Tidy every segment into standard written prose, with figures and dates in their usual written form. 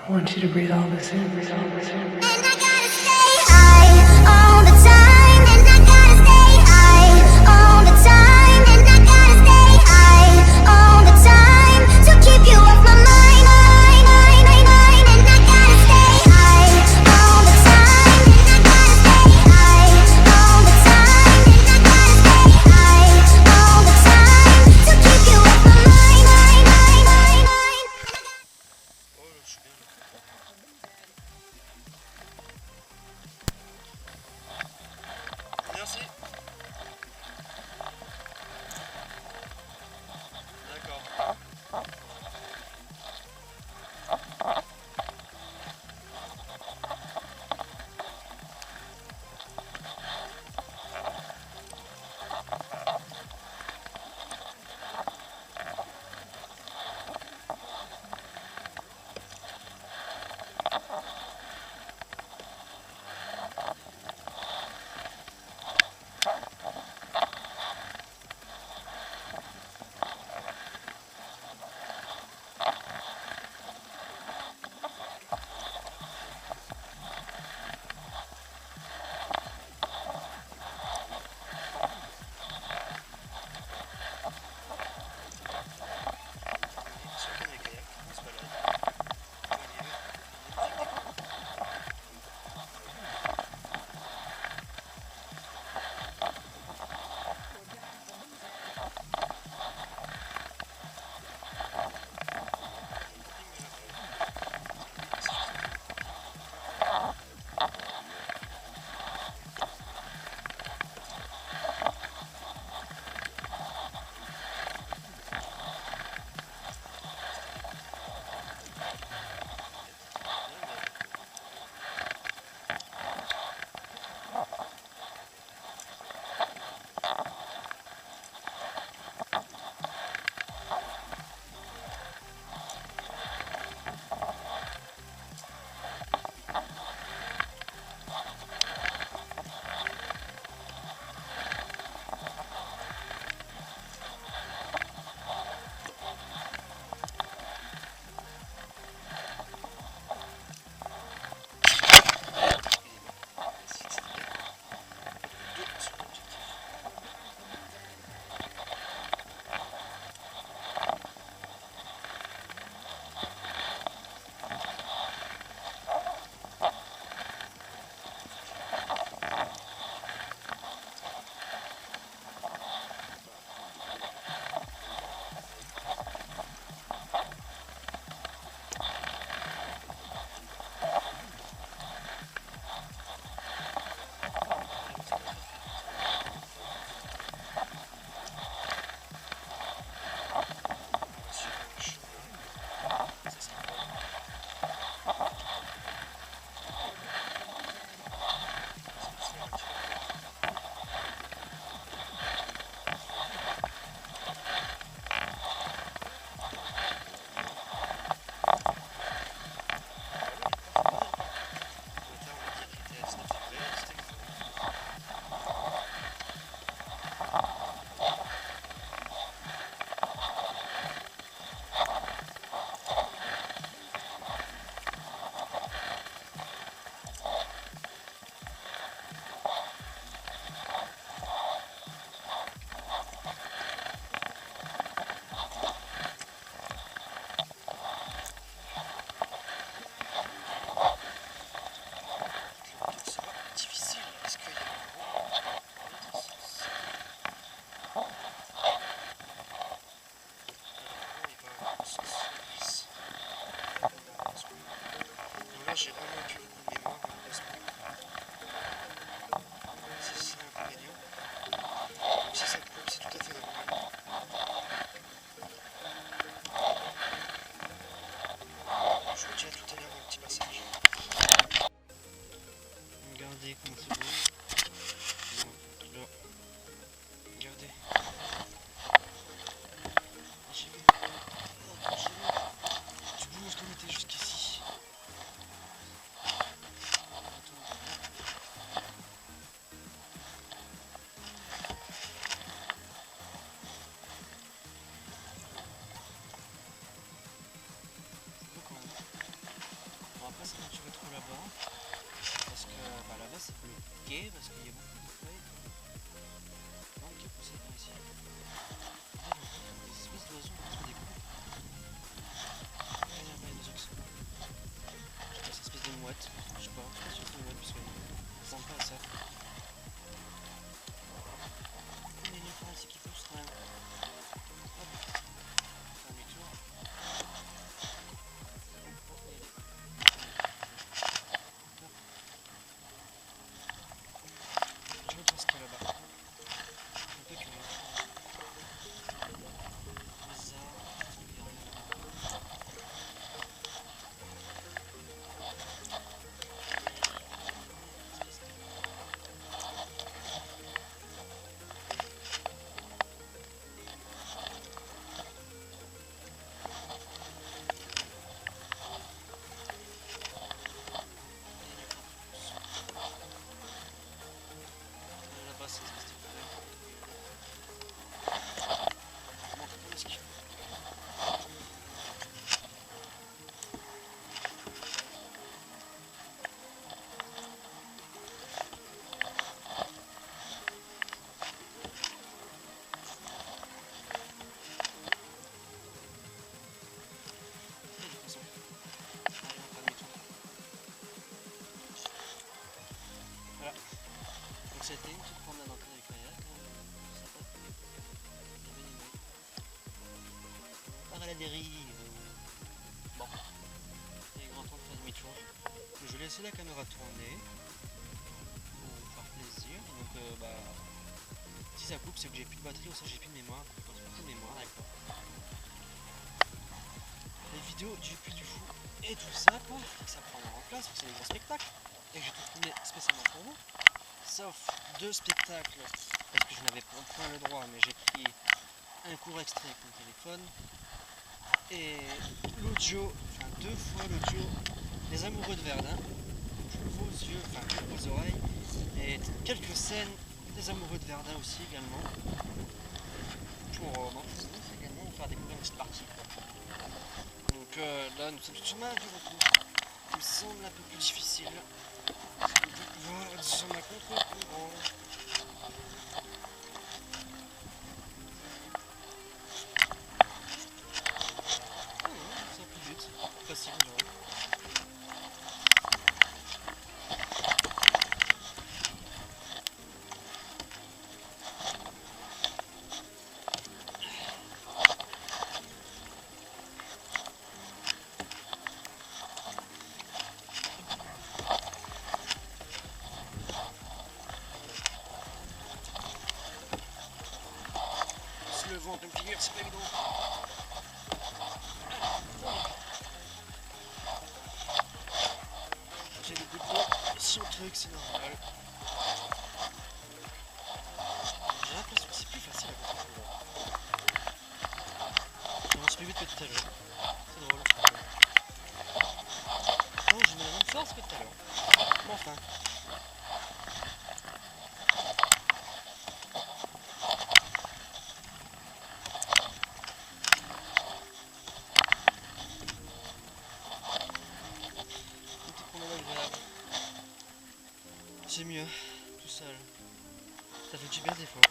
I want you to breathe all this in, breathe all this in. And I gotta stay high all the time. And I gotta stay high all the time. And I gotta stay high all the time to keep you off my mind. And I gotta stay high all the time. And I gotta stay high all the time. And I gotta stay high all the time to keep you off my mind. Merci. D'accord. Là, j'ai vraiment du coup de mémoire, malheureusement. C'est ça l'inconvénient. Même si ça coule, c'est tout à fait normal. Je vous dis à tout à l'heure, mon petit passage. Regardez comment c'est beau. Là. Regardez. J'ai vu. Du blues qu'on était jusqu'ici. différent. Parce que bah, là-bas c'est le quai, parce qu'il y a beaucoup de feuilles. Non, le quai poussé par ici. Là, donc, il y a des espèces d'oiseaux qui se découpent. Là, il y a des oiseaux qui sont. Je sais pas, c'est une espèce de mouette. Je sais pas sûr que c'est une mouette parce que ça ressemble pas à ça. Il y a une étoile ici qui pousse quand même. Hop. Un demi-tour. Je vais voir ce qu'il y a là-bas. Un peu curieux. Bizarre. Il y a rien là-bas. Là-bas, c'est une espèce de fleur. Je montre un peu ce qu'il faut. Il y a des poissons. Allez, on fait un demi-tour. Voilà. Donc ça a été une petite promenade en train avec kayak. Sympa. J'ai bien aimé. On part à la dérive. Bon. Il est grand temps de faire demi-tour. Je vais laisser la caméra tourner. Pour faire plaisir. Donc bah. Si ça coupe, c'est que j'ai plus de batterie ou ça j'ai plus de mémoire. Je pense plus de mémoire avec moi. Les vidéos du Puy du Fou et tout ça quoi. Ça prend en place, c'est des grands spectacles. Et que j'ai tout tourné spécialement pour vous. Sauf 2 spectacles, parce que je n'avais pas point le droit, mais j'ai pris un court extrait avec mon téléphone. Et l'audio, enfin 2 fois l'audio des Amoureux de Verdun, pour vos yeux, enfin pour vos oreilles. Et quelques scènes des Amoureux de Verdun aussi également. Pour également vous faire découvrir une petite partie. Quoi. Donc là nous sommes sur le chemin du retour. Il me semble un peu plus difficile. Voilà, sur ma contre-courant. Ah non, ça va plus vite. Facile, je dirais. Le vent de figure, c'est pas évident. J'ai des coups de poing sur le truc, c'est normal. J'ai l'impression que c'est plus facile à contre-courant. J'avance plus vite que tout à l'heure. C'est drôle. Non, je mets la même force que tout à l'heure. Mais enfin. C'est mieux, tout seul. Ça fait du bien des fois.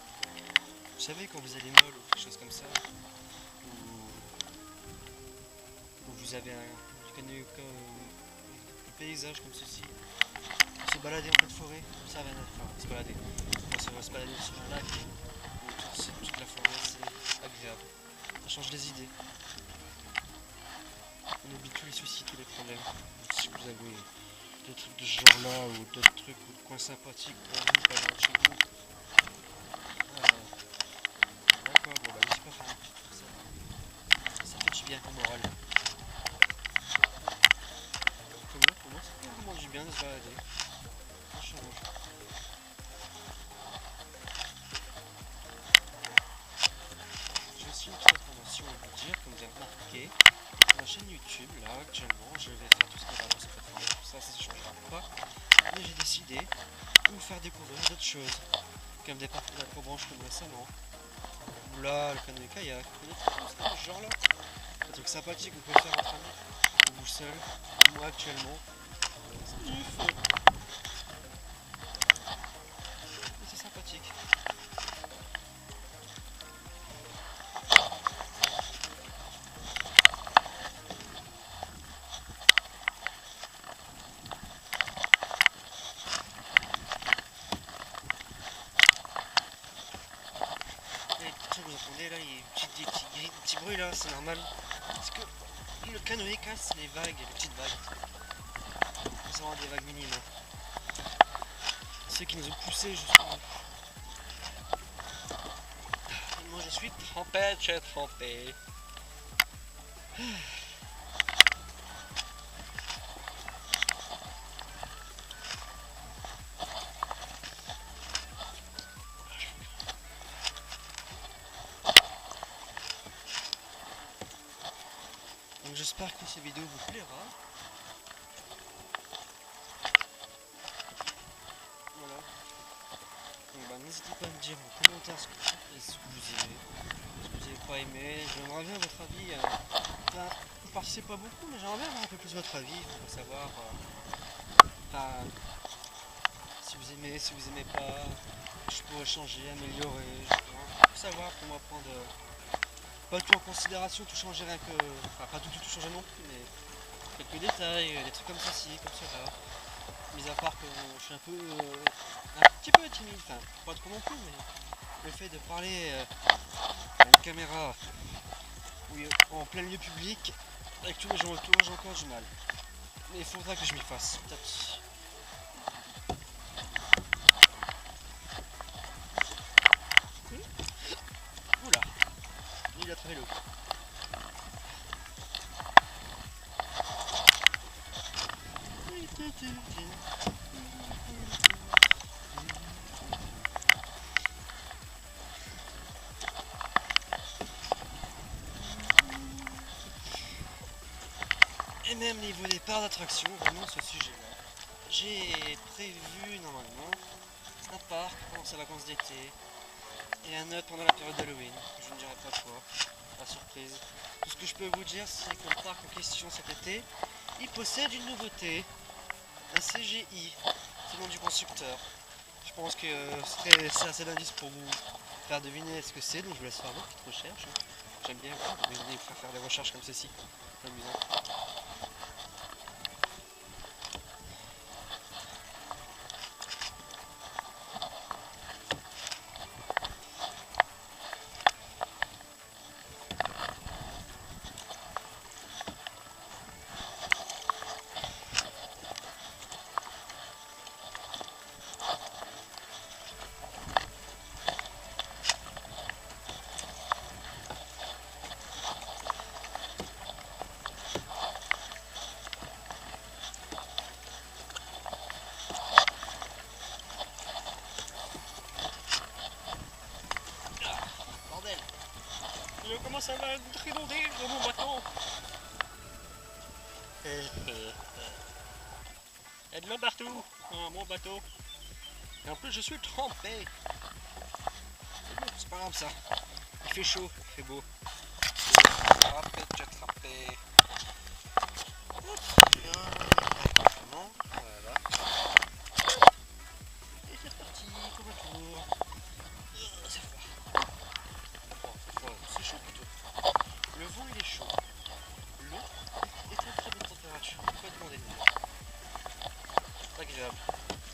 Vous savez quand vous allez molle ou quelque chose comme ça, ou vous avez un paysage comme ceci, se balader en pleine forêt, ça va se balader. On va se balader sur un lac, ou toute la forêt, c'est agréable. Ça change les idées. On oublie tous les soucis, tous les problèmes. Si vous avez des trucs de ce genre là ou d'autres trucs ou de coins sympathiques pour vous, pas loin de chez vous. D'accord, bon bah n'hésitez pas à faire un petit truc ça fait du bien au moral. Pour moi ça fait vraiment du bien de se balader. Franchement. J'ai aussi une petite information à vous dire, comme vous avez remarqué. Ma chaîne YouTube, là actuellement, je vais faire tout ce qui est vraiment sur plateforme, tout ça ne changera pas. Mais j'ai décidé de vous faire découvrir d'autres choses, comme des parties d'acrobranche comme récemment, ou là, le canoë kayak, ce genre là. Des trucs sympathiques que vous pouvez faire entre amis, ou vous seul, ou moi actuellement. C'est du feu. Mais c'est sympathique. Vous entendez là, il y a des petits bruits là, c'est normal. Parce que le canoë casse les vagues, les petites vagues. C'est vraiment des vagues minimes. Ceux qui nous ont poussés jusqu'au bout. Moi je suis trempé, je suis trempé. Donc j'espère que cette vidéo vous plaira. Voilà. Donc bah, n'hésitez pas à me dire en commentaire ce que vous aimez, ce que vous n'avez pas aimé. J'aimerais bien votre avis. Vous participez pas beaucoup, mais j'aimerais bien avoir un peu plus votre avis pour savoir si vous aimez, si vous aimez pas, je pourrais changer, améliorer, pour savoir, pour moi prendre pas tout en considération, tout changer rien que. Enfin pas tout changer non plus, mais quelques détails, des trucs comme ceci, comme cela. Mis à part que je suis un petit peu timide, enfin pas trop non plus, mais le fait de parler à une caméra en plein lieu public avec tous les gens autour, j'ai encore du mal. Mais il faudra que je m'y fasse. Peut-être. Oula, il a trouvé l'eau. Et même niveau des parcs d'attraction, vraiment ce sujet-là, j'ai prévu normalement un parc pendant sa vacances d'été et un autre pendant la période d'Halloween. Je ne dirai pas quoi, la surprise. Tout ce que je peux vous dire, c'est que le parc en question cet été, il possède une nouveauté, un CGI, c'est le nom du constructeur. Je pense que c'est assez d'indice pour vous faire deviner ce que c'est, donc je vous laisse faire votre petite recherche. J'aime bien faire des recherches comme ceci, c'est amusant. Je commence à être inondé dans mon bateau. Il y a de l'eau partout dans mon bateau. Et en plus je suis trempé. C'est pas grave ça. Il fait chaud, il fait beau. Trempé, tu es trempé. Voilà. Et c'est parti pour le tour. C'est froid. C'est chaud plutôt. Le vent il est chaud. L'eau est à très bonne température. On peut demander de mieux. C'est agréable.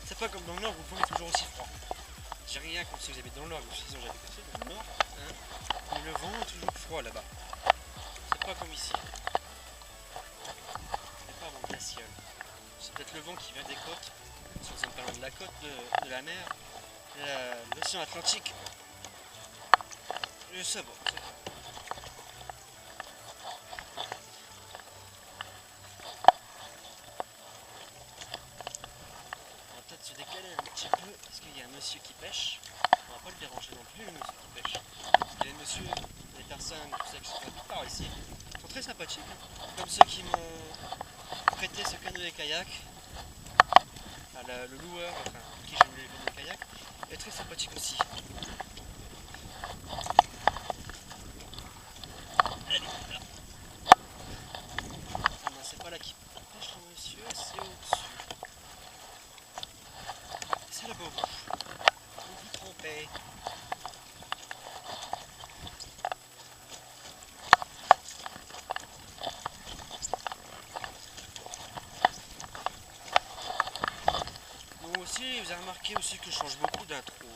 C'est pas comme dans le nord où le vent est toujours aussi froid. J'ai rien contre ceux qui habitent dans le nord, mais sinon j'habite aussi dans le nord. Hein. Mais le vent est toujours froid là-bas. C'est pas comme ici. C'est pas un glacial. C'est peut-être le vent qui vient des côtes. Si nous sommes pas loin de la côte de la mer, l'océan Atlantique. Ça va, ça va. On va peut-être se décaler un petit peu parce qu'il y a un monsieur qui pêche. On va pas le déranger non plus, le monsieur qui pêche. Parce qu'il y a des messieurs, des personnes, tout ça qui sont par ici. Ils sont très sympathiques. Comme ceux qui m'ont prêté ce canoë kayak. Enfin, le loueur, enfin, qui j'ai voulu le canoë kayak, est très sympathique aussi. C'est pas là qui pêche le monsieur, c'est au-dessus. aussi, vous avez remarqué aussi que je change beaucoup d'intro.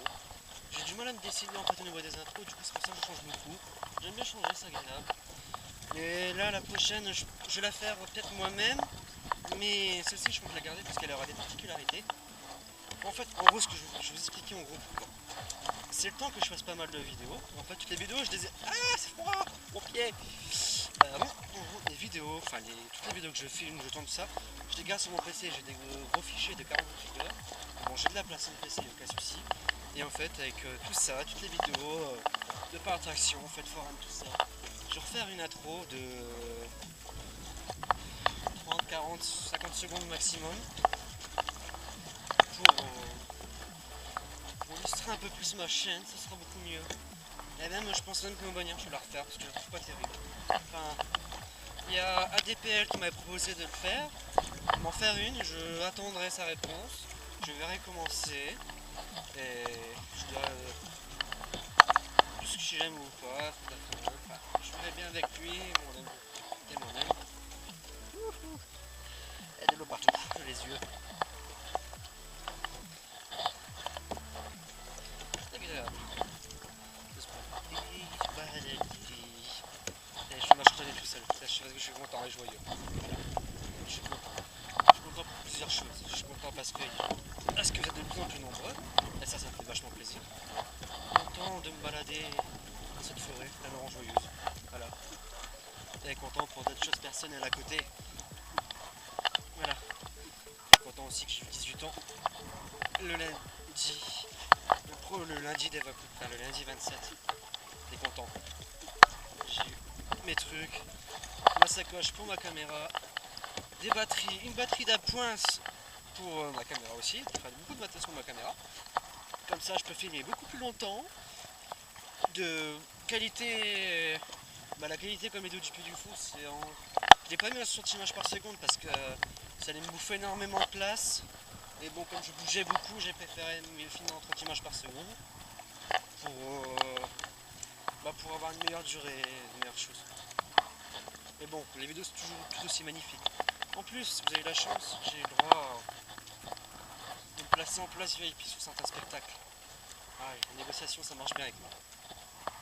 J'ai du mal à me décider en fait au niveau des intros, du coup c'est pour ça que je change beaucoup. J'aime bien changer, c'est agréable. Et là, la prochaine, je vais la faire peut-être moi-même, mais celle-ci, je compte la garder parce qu'elle aura des particularités. En fait, en gros, ce que je vais vous expliquer en gros pourquoi. C'est le temps que je fasse pas mal de vidéos. En fait, toutes les vidéos, je les ai... Ah, c'est froid, mon pied. En gros, les vidéos, enfin, toutes les vidéos que je filme, je tourne tout ça, je les garde sur mon PC. J'ai des gros fichiers de 40 gigas. Bon, j'ai de la place sur mon PC, aucun souci. Et en fait, avec tout ça, toutes les vidéos de par attraction, en fait, forum, tout ça, je vais refaire une intro de 30, 40, 50 secondes maximum pour illustrer un peu plus ma chaîne, ça sera beaucoup mieux. Et même, je pense même que mon bonheur, je vais la refaire parce que je la trouve pas terrible. Enfin, il y a ADPL qui m'avait proposé de le faire, m'en faire une, je attendrai sa réponse, je verrai comment c'est, et je dois plus que j'aime ou pas, enfin, je verrai bien avec lui, et moi-même. Il y a de l'eau partout, les yeux. C'est agréable. Je marche tout seul, je suis content et joyeux. Voilà. Je suis content. Je suis content pour plusieurs choses. Je suis content parce que vous êtes de plus en plus nombreux, et ça me fait vachement plaisir. Content de me balader dans cette forêt, la Laurent Joyeuse. Voilà. Et content pour d'autres choses personnelles à côté. Voilà. Et content aussi que j'ai eu 18 ans le lundi des vacances, enfin le lundi 27. Et content. J'ai eu mes trucs, ma sacoche pour ma caméra, des batteries, une batterie d'appoint pour ma caméra aussi, enfin beaucoup de batteries sur ma caméra. Comme ça je peux filmer beaucoup plus longtemps, de qualité, la qualité comme les vidéos du Puy du Fou, je l'ai pas mis à 60 images par seconde parce que ça allait me bouffer énormément de place. Et bon, comme je bougeais beaucoup, j'ai préféré me filmer en 30 images par seconde pour avoir une meilleure durée, une meilleure chose. Mais bon, les vidéos c'est toujours tout aussi magnifique. En plus, vous avez la chance, j'ai le droit de me placer en place VIP sur certains spectacles. Ah, les négociations ça marche bien avec moi.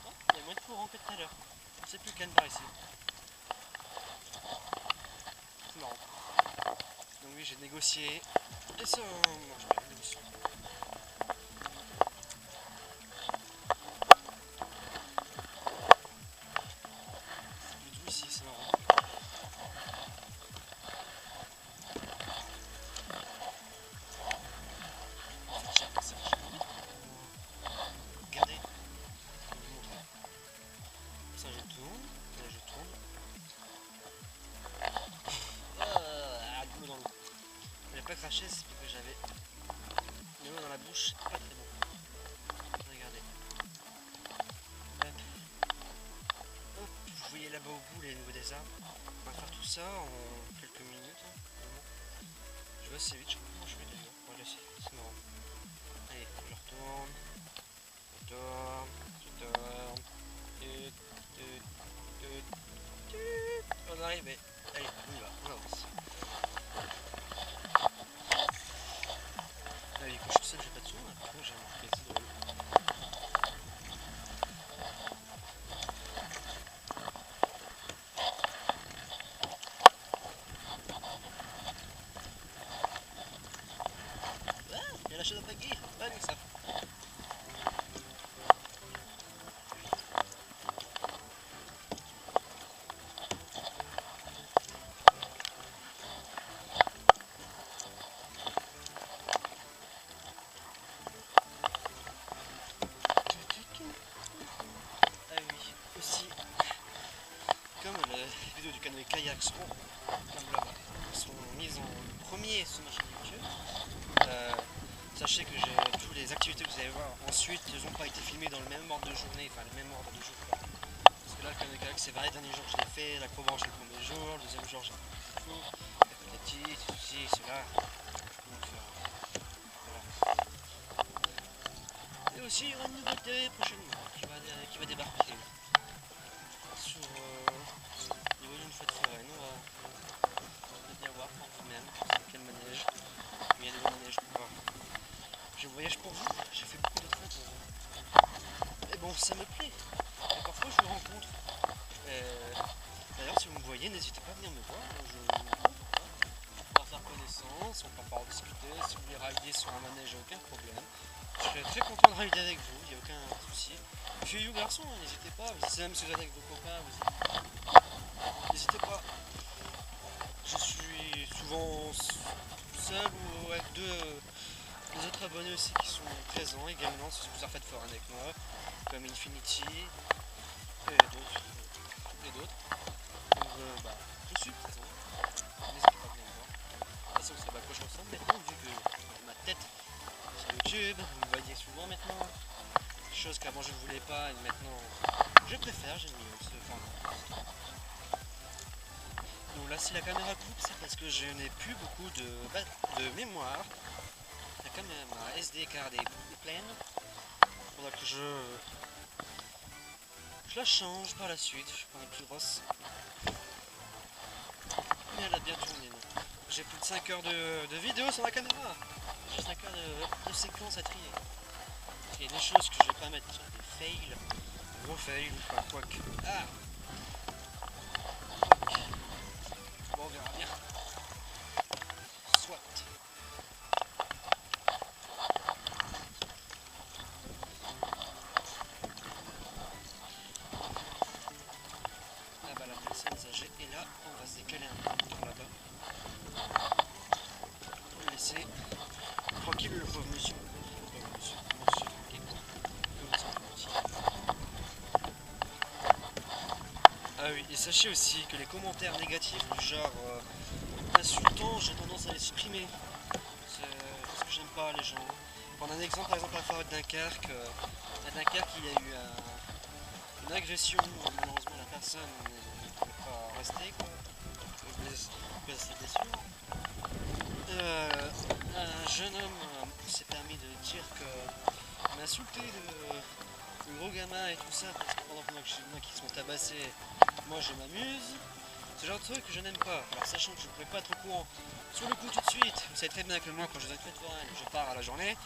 Oh, il y a moins de courant que tout à l'heure. Je sais plus Cannes par ici. C'est marrant. Donc oui, j'ai négocié. Et ça marche bien, la négociation. Craché, c'est parce que j'avais le mot dans la bouche, pas très bon. Regardez. Hop. Hop. Vous voyez là-bas au bout les niveaux des arbres. On va faire tout ça en quelques minutes. Je vais assez vite, je sais pas comment je fais d'ailleurs. Voilà, c'est marrant. Allez, je retourne. On arrive, allez, on y va, on avance. Allez, quand je suis seul, j'ai pas de son, après j'ai remarqué, c'est drôle. Ah, il y a la chaîne de Paggy, allez ça. Les vidéos du canoë kayak seront, comme là-bas, sont mises en premier sur ma chaîne YouTube. Sachez que toutes les activités que vous allez voir ensuite ne ont pas été filmées dans le même ordre de journée, enfin le même ordre de jour. Parce que là, le canoë kayak, c'est vrai, le dernier jour que je l'ai fait, l'acrobranche le premier jour, le deuxième jour j'ai fait tout, la petite, ceci, cela. Donc voilà. Et aussi, il y aura une nouveauté prochainement qui va débarquer sur une fête foraine. On va bien voir par vous-même quel manège. Il y a des beaux manèges pour voir. pour vous, j'ai fait beaucoup de travail pour vous. Et bon, ça me plaît. Et parfois je vous rencontre. D'ailleurs, si vous me voyez, n'hésitez pas à venir me voir. On va faire connaissance, on va pouvoir discuter. Si vous voulez rider sur un manège, aucun problème. Je serais très content de rider avec vous, il n'y a aucun souci. Filles ou garçons, n'hésitez pas. Même si vous êtes avec vos copains, n'hésitez pas. Je suis souvent seul ou avec deux autres abonnés aussi qui sont présents également sur plusieurs fêtes foraines avec moi, comme Infinity et d'autres. Donc je suis présent. N'hésitez pas à venir me voir. De toute façon, vous savez à quoi je ressemble maintenant, vu que ma tête sur YouTube, vous me voyez souvent maintenant. Chose qu'avant je ne voulais pas et maintenant je préfère, j'aime mieux ce format. Donc là, si la caméra coupe, c'est parce que je n'ai plus beaucoup de mémoire. La caméra SD card est pleine. Il faudra que je la change par la suite. Je prends une plus grosse. Mais elle a bien tourné. J'ai plus de 5 heures de vidéo sur la caméra. J'ai 5 heures de séquences à trier. Il y a des choses que je vais pas mettre, des fails, gros fails ou pas, quoique. Ah! Bon, on verra bien. Soit. Ah bah la personne âgée est là, on va se décaler un peu par là-bas. On va laisser tranquille le pauvre monsieur. Ah oui, et sachez aussi que les commentaires négatifs du genre insultants, j'ai tendance à les supprimer. C'est parce que j'aime pas les gens. Prendre un exemple, par exemple, à la forêt de Dunkerque. À Dunkerque, il y a eu une agression. Malheureusement, la personne ne pouvait pas rester, quoi. Blessé, blessure. Un jeune homme s'est permis de dire que m'insulter le gros gamin et tout ça, parce que pendant que chez moi qui sont tabassés, moi je m'amuse. Ce genre de truc que je n'aime pas. Alors sachant que je ne pourrais pas être au courant sur le coup tout de suite, vous savez très bien que moi quand je vais à une fête foraine, je pars à la journée.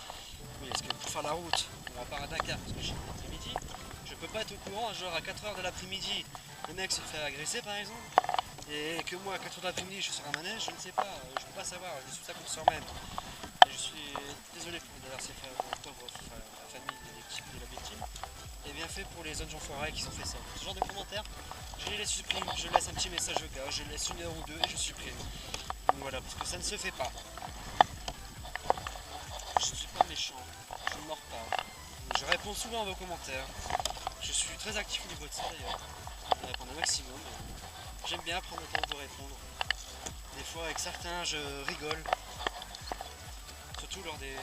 Oui, parce que pour faire la route, on part à Dakar parce que j'ai l'après-midi. Je peux pas être au courant, genre à 4h de l'après-midi, le mec se fait agresser par exemple. Et que moi à 4h de l'après-midi je suis sur un manège, je ne sais pas, je peux pas savoir, je suis ça qu'on sort même. Et je suis désolé pour d'ailleurs ces pauvres la famille de la victime. Et bien fait pour les autres gens forêts qui ont fait ça. Ce genre de commentaires, je les supprime, je laisse un petit message au gars, je laisse 1 heure ou 2 et je supprime. Donc voilà, parce que ça ne se fait pas. Je ne suis pas méchant, je ne mords pas. Je réponds souvent à vos commentaires. Je suis très actif au niveau de ça d'ailleurs. Je réponds un maximum. J'aime bien prendre le temps de répondre. Des fois avec certains je rigole. Surtout lors des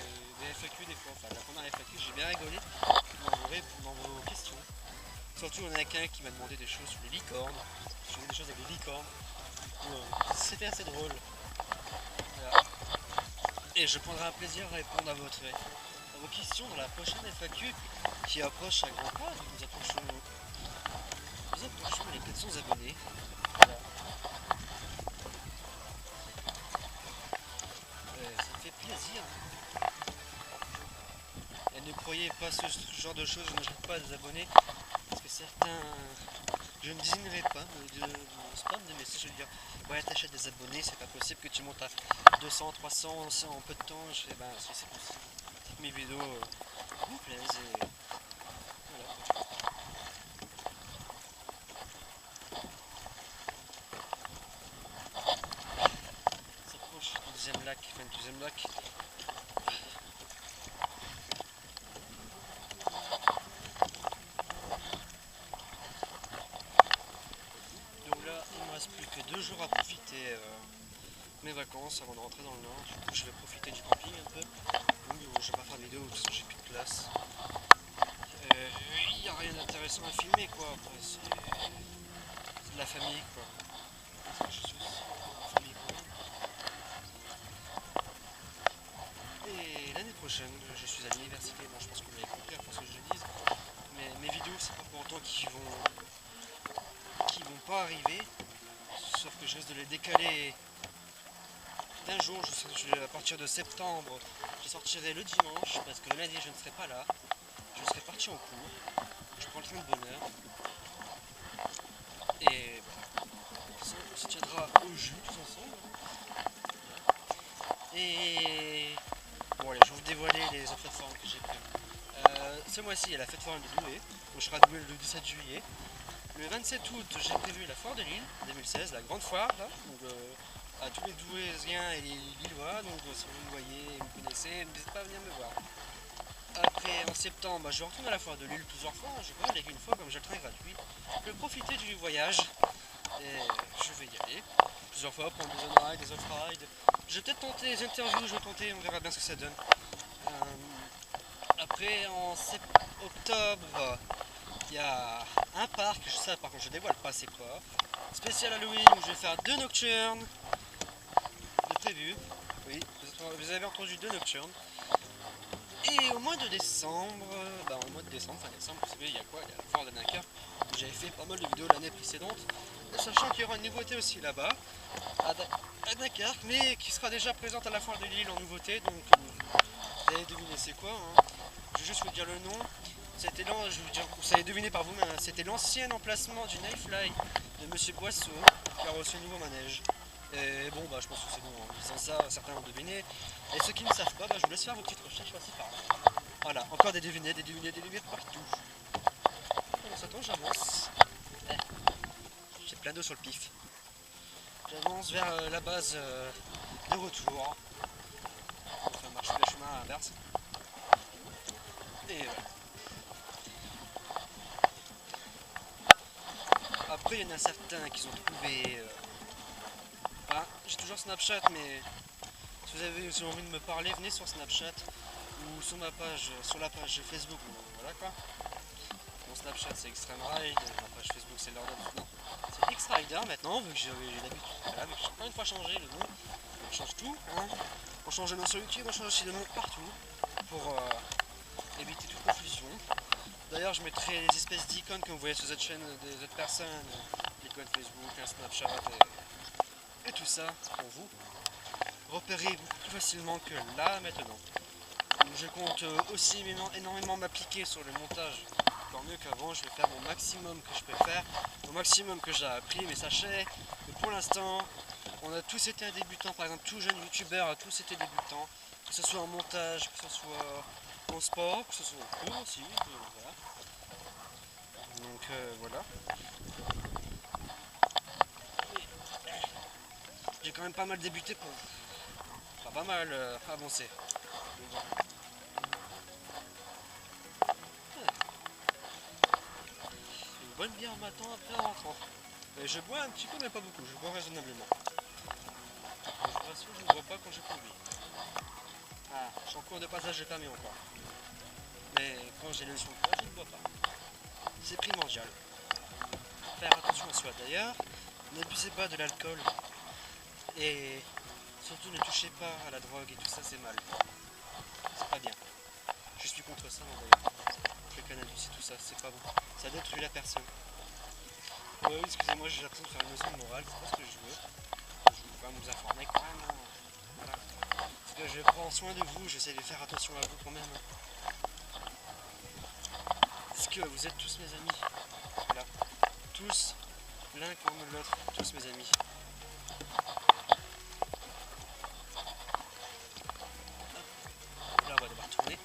FAQ des fois. Enfin la première FAQ j'ai bien rigolé dans vos questions. Surtout on a quelqu'un qui m'a demandé des choses sur les licornes. J'ai fait des choses avec les licornes. C'était assez drôle. Voilà. Et je prendrai un plaisir à répondre à vos questions dans la prochaine FAQ qui approche à grands pas. Nous approchons les 400 abonnés. Voilà. Ça me fait plaisir. Et ne croyez pas ce genre de choses, je ne jette pas des abonnés. Parce que certains, je ne désignerai pas de spam de messages, je veux dire, ouais t'achètes des abonnés, c'est pas possible que tu montes à 200, 300 en peu de temps. Je fais, si c'est possible. C'est que mes vidéos vous plaisent et voilà. Ça approche du deuxième lac, enfin du deuxième lac. Plus que 2 jours à profiter mes vacances avant de rentrer dans le nord. Du coup je vais profiter du camping un peu. Donc je vais pas faire de vidéo de toute façon j'ai plus de place. Il n'y a rien d'intéressant à filmer quoi. Après c'est de la famille quoi. Parce que je suis aussi en famille quand même. Et l'année prochaine je suis à l'université. Bon je pense que vous l'avez compris à force que je le dise. Mais mes vidéos c'est pas pour autant qu'ils vont pas arriver. Sauf que je risque de les décaler d'un jour, à partir de septembre, je sortirai le dimanche parce que le lundi je ne serai pas là. Je serai parti en cours. Je prends le train de bonne heure. Et voilà. On se tiendra au jus tous ensemble. Et bon allez, je vais vous dévoiler les autres plateformes que j'ai prévues. Ce mois-ci, il y a la fête foraine de Douai. Donc je serai à Douai le 17 juillet. Le 27 août, j'ai prévu la foire de Lille 2016, la grande foire là. Donc, à tous les Douaisiens et les Lillois, donc si vous me voyez, vous me connaissez, n'hésitez pas à venir me voir. Après, en septembre, je retourne à la foire de Lille plusieurs fois, je vais aller une fois comme j'ai le train gratuit. Je vais profiter du voyage et je vais y aller plusieurs fois, prendre des on-rides, des off-rides. Je vais peut-être tenter des interviews, je vais tenter, on verra bien ce que ça donne. Après, en octobre, il y a un parc, ça par contre je dévoile pas c'est quoi. Spécial Halloween où je vais faire 2 nocturnes. De prévu. Oui, vous avez entendu 2 nocturnes. Et au mois de décembre, fin décembre, vous savez, il y a quoi? Il y a la foire de Dunkerque. J'avais fait pas mal de vidéos l'année précédente. Sachant qu'il y aura une nouveauté aussi là-bas, à Dunkerque, mais qui sera déjà présente à la foire de Lille en nouveauté. Donc vous allez deviner c'est quoi. Hein. Je vais juste vous dire le nom. C'était vous allez deviner par vous-même, c'était l'ancien emplacement du Nightfly de Monsieur Boisseau, qui a reçu un nouveau manège. Et bon, je pense que c'est bon, en disant ça, certains ont deviné. Et ceux qui ne savent pas, je vous laisse faire vos petites recherches par-ci par-là. Voilà, encore des devinettes partout. Pendant ce temps, j'avance. J'ai plein d'eau sur le pif. J'avance vers la base de retour. Enfin, marcher le chemin inverse. Et voilà. Après, il y en a certains qui ont trouvé. J'ai toujours Snapchat, mais si vous avez envie de me parler, venez sur Snapchat ou sur ma page, sur la page Facebook. Voilà quoi. Mon Snapchat c'est Extreme Ride, ma page Facebook c'est Lord of. Non, c'est X-Rider maintenant, vu que j'ai l'habitude. Voilà, vu que j'ai encore une fois changé le nom. On change tout. Hein. On change le nom sur YouTube, on change aussi le nom partout pour éviter toute confusion. D'ailleurs, je mettrai les espèces d'icônes que vous voyez sur cette chaîne des autres personnes, l'icône Facebook, un Snapchat et tout ça pour vous repérer beaucoup plus facilement que là maintenant. Je compte aussi énormément m'appliquer sur le montage. Encore mieux qu'avant, je vais faire mon maximum que je peux faire, au maximum que j'ai appris, mais sachez que pour l'instant, on a tous été débutants, par exemple, tout jeune youtubeur a tous été débutants, que ce soit en montage, que ce soit en sport, que ce soit en cours aussi, voilà. Donc voilà. J'ai quand même pas mal débuté pour pas mal avancé. Une bonne bière matin après en rentrant. Et je bois un petit peu mais pas beaucoup, je bois raisonnablement. Je vous rassure, je ne bois pas quand je conduis. Je suis en cours de passage de permis encore. Mais quand j'ai le leçon de poids, je ne bois pas. C'est primordial. Faire attention à soi d'ailleurs, n'abusez pas de l'alcool. Et surtout ne touchez pas à la drogue et tout ça, c'est mal. C'est pas bien. Je suis contre ça d'ailleurs. Le cannabis et tout ça, c'est pas bon. Ça détruit la personne. Excusez-moi, j'ai l'impression de faire une leçon de morale, c'est pas ce que je veux. Je veux quand même vous informer quand même. Hein. Voilà. Parce que je prends soin de vous, j'essaie de faire attention à vous quand même. Parce que vous êtes tous mes amis. Voilà. Tous, l'un comme l'autre, tous mes amis. Là, on va devoir tourner.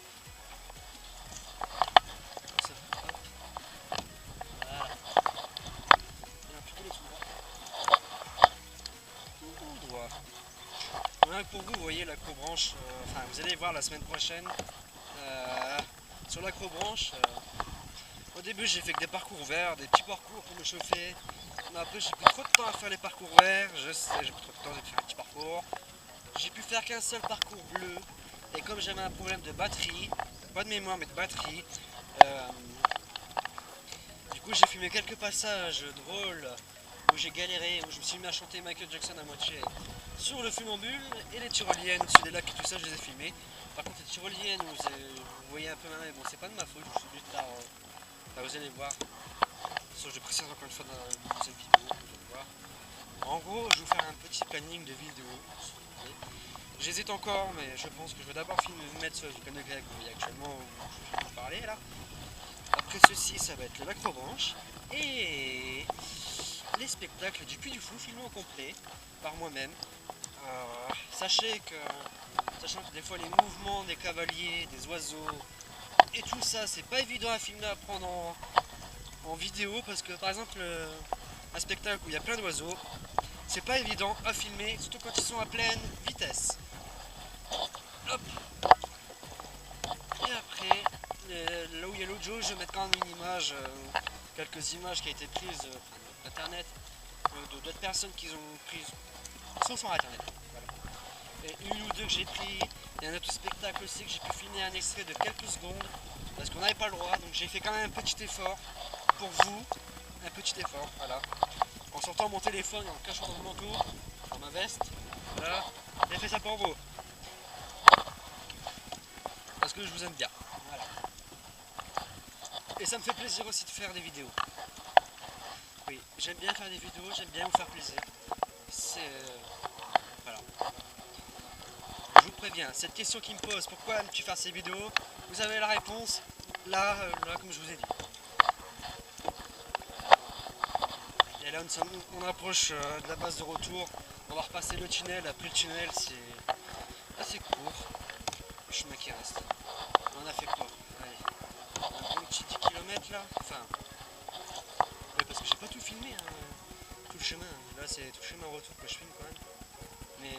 Comme ça, hop. Voilà. Et là, plutôt les tout droit. Tout droit. Voilà, pour vous, vous voyez l'acrobranche. Vous allez voir la semaine prochaine. Sur l'acrobranche. Au début, j'ai fait que des parcours verts, des petits parcours pour me chauffer. Mais après, j'ai pris trop de temps à faire les parcours verts. Je sais, j'ai pris trop de temps à faire un petit parcours. J'ai pu faire qu'un seul parcours bleu. Et comme j'avais un problème de batterie, pas de mémoire mais de batterie, du coup j'ai filmé quelques passages drôles où j'ai galéré, où je me suis mis à chanter Michael Jackson à moitié sur le funambule et les tyroliennes au-dessus des lacs et tout ça, je les ai filmés. Par contre les tyroliennes, vous voyez un peu ma main, bon c'est pas de ma faute, je suis obligé de tard. Vous allez voir. Ça, je précise encore une fois dans cette vidéo, vous allez voir. En gros, je vais vous faire un petit planning de vidéos. J'hésite encore, mais je pense que je vais d'abord mettre sur le canal grec actuellement où je vais vous parler là. Après ceci, ça va être le l'acrobranche et les spectacles du Puy du Fou filmés au complet par moi-même. Sachant que des fois les mouvements des cavaliers, des oiseaux et tout ça, c'est pas évident à filmer, à prendre en vidéo parce que par exemple un spectacle où il y a plein d'oiseaux, c'est pas évident à filmer, surtout quand ils sont à pleine vitesse. Hop. Et après, là où il y a l'autre jauge, je vais mettre quand même une image, quelques images qui ont été prises d'internet, d'autres personnes qui ont prises sur internet. Voilà. Et une ou deux que j'ai pris, il y a un autre spectacle aussi que j'ai pu filmer un extrait de quelques secondes, parce qu'on n'avait pas le droit, donc j'ai fait quand même un petit effort pour vous, un petit effort, voilà. En sortant mon téléphone, en le cachant dans le manteau, dans ma veste, voilà, j'ai fait ça pour vous. Parce que je vous aime bien, voilà. Et ça me fait plaisir aussi de faire des vidéos. Oui, j'aime bien faire des vidéos, j'aime bien vous faire plaisir. C'est... voilà. Je vous préviens, cette question qui me pose, pourquoi aimes-tu faire ces vidéos? Vous avez la réponse, là comme je vous ai dit. Et là, on approche de la base de retour. On va repasser le tunnel. Après le tunnel, c'est assez court. Le chemin qui reste. On a fait quoi? Allez, un petit 10 km là. Enfin, ouais, parce que j'ai pas tout filmé, hein, tout le chemin. Là, c'est tout le chemin retour que je filme quand même. Mais